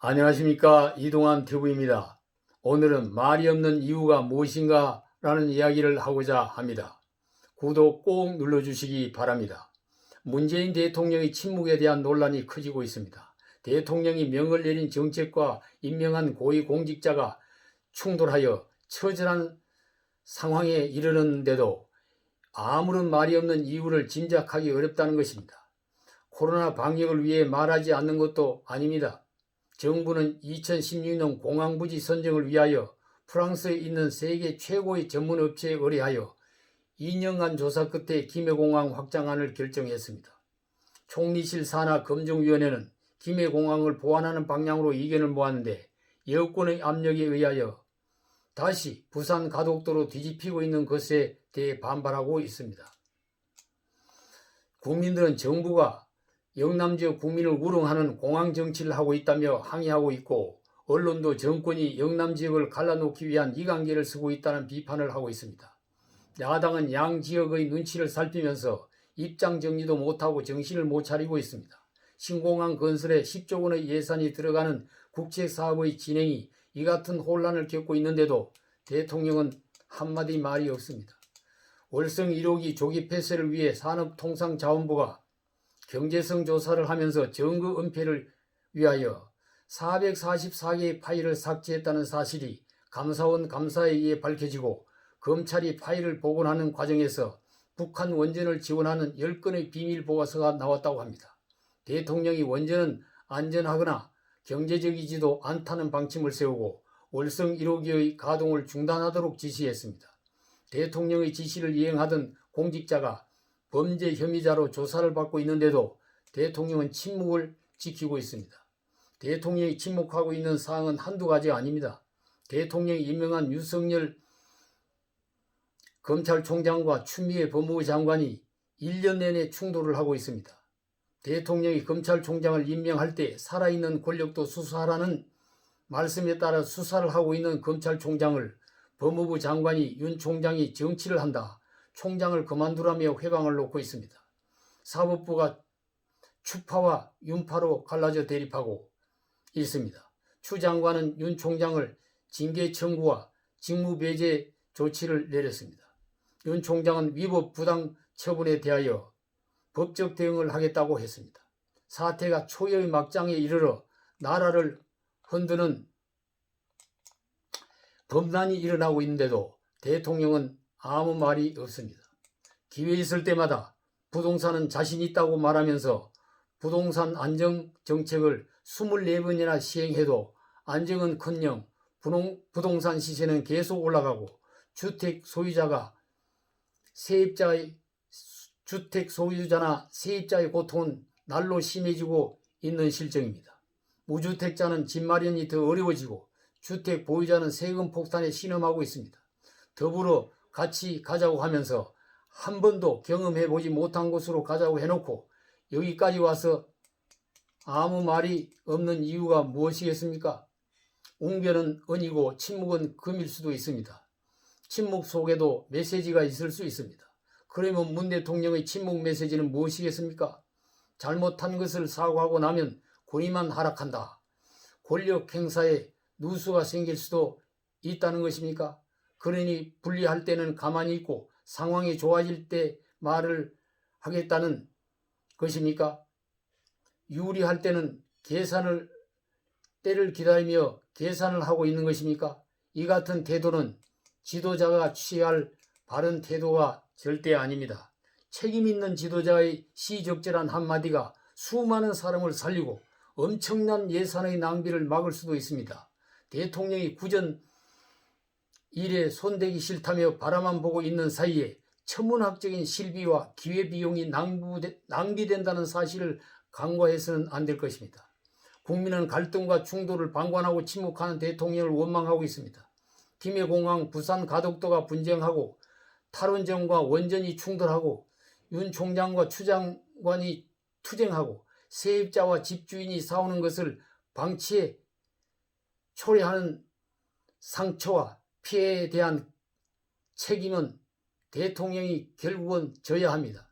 안녕하십니까, 이동환 튜브입니다. 오늘은 말이 없는 이유가 무엇인가 라는 이야기를 하고자 합니다. 구독 꼭 눌러주시기 바랍니다. 문재인 대통령의 침묵에 대한 논란이 커지고 있습니다. 대통령이 명을 내린 정책과 임명한 고위공직자가 충돌하여 처절한 상황에 이르는데도 아무런 말이 없는 이유를 짐작하기 어렵다는 것입니다. 코로나 방역을 위해 말하지 않는 것도 아닙니다. 정부는 2016년 공항부지 선정을 위하여 프랑스에 있는 세계 최고의 전문 업체에 의뢰하여 2년간 조사 끝에 김해공항 확장안을 결정했습니다. 총리실 산하 검증위원회는 김해공항을 보완하는 방향으로 의견을 모았는데 여권의 압력에 의하여 다시 부산 가덕도로 뒤집히고 있는 것에 대해 반발하고 있습니다. 국민들은 정부가 영남지역 국민을 우롱하는 공항정치를 하고 있다며 항의하고 있고, 언론도 정권이 영남지역을 갈라놓기 위한 이관계를 쓰고 있다는 비판을 하고 있습니다. 야당은 양 지역의 눈치를 살피면서 입장 정리도 못하고 정신을 못 차리고 있습니다. 신공항 건설에 10조 원의 예산이 들어가는 국책사업의 진행이 이 같은 혼란을 겪고 있는데도 대통령은 한마디 말이 없습니다. 월성 1호기 조기 폐쇄를 위해 산업통상자원부가 경제성 조사를 하면서 정거 은폐를 위하여 444개의 파일을 삭제했다는 사실이 감사원 감사에 의해 밝혀지고, 검찰이 파일을 복원하는 과정에서 북한 원전을 지원하는 10건의 비밀 보고서가 나왔다고 합니다. 대통령이 원전은 안전하거나 경제적이지도 않다는 방침을 세우고 월성 1호기의 가동을 중단하도록 지시했습니다. 대통령의 지시를 이행하던 공직자가 범죄 혐의자로 조사를 받고 있는데도 대통령은 침묵을 지키고 있습니다. 대통령이 침묵하고 있는 사항은 한두 가지가 아닙니다. 대통령이 임명한 윤석열 검찰총장과 추미애 법무부 장관이 1년 내내 충돌을 하고 있습니다. 대통령이 검찰총장을 임명할 때 살아있는 권력도 수사하라는 말씀에 따라 수사를 하고 있는 검찰총장을 법무부 장관이 윤 총장이 정치를 한다, 총장을 그만두라며 회방을 놓고 있습니다. 사법부가 추파와 윤파로 갈라져 대립하고 있습니다. 추 장관은 윤 총장을 징계 청구와 직무배제 조치를 내렸습니다. 윤 총장은 위법 부당 처분에 대하여 법적 대응을 하겠다고 했습니다. 사태가 초유의 막장에 이르러 나라를 흔드는 범란이 일어나고 있는데도 대통령은 아무 말이 없습니다. 기회 있을 때마다 부동산은 자신 있다고 말하면서 부동산 안정 정책을 24번이나 시행해도 안정은커녕 부동산 시세는 계속 올라가고 주택 소유자나 세입자의 고통은 날로 심해지고 있는 실정입니다. 무주택자는 집 마련이 더 어려워지고 주택 보유자는 세금 폭탄에 신음하고 있습니다. 더불어 같이 가자고 하면서 한 번도 경험해보지 못한 곳으로 가자고 해놓고 여기까지 와서 아무 말이 없는 이유가 무엇이겠습니까? 웅변은 은이고 침묵은 금일 수도 있습니다. 침묵 속에도 메시지가 있을 수 있습니다. 그러면 문 대통령의 침묵 메시지는 무엇이겠습니까? 잘못한 것을 사과하고 나면 권위만 하락한다, 권력 행사에 누수가 생길 수도 있다는 것입니까? 그러니 불리할 때는 가만히 있고 상황이 좋아질 때 말을 하겠다는 것입니까? 유리할 때는 때를 기다리며 계산을 하고 있는 것입니까? 이 같은 태도는 지도자가 취할 바른 태도가 절대 아닙니다. 책임 있는 지도자의 시적절한 한마디가 수많은 사람을 살리고 엄청난 예산의 낭비를 막을 수도 있습니다. 대통령이 구전 일에 손대기 싫다며 바라만 보고 있는 사이에 천문학적인 실비와 기회비용이 낭비된다는 사실을 간과해서는 안 될 것입니다. 국민은 갈등과 충돌을 방관하고 침묵하는 대통령을 원망하고 있습니다. 김해공항, 부산 가덕도가 분쟁하고 탈원전과 원전이 충돌하고 윤 총장과 추 장관이 투쟁하고 세입자와 집주인이 싸우는 것을 방치해 초래하는 상처와 피해에 대한 책임은 대통령이 결국은 져야 합니다.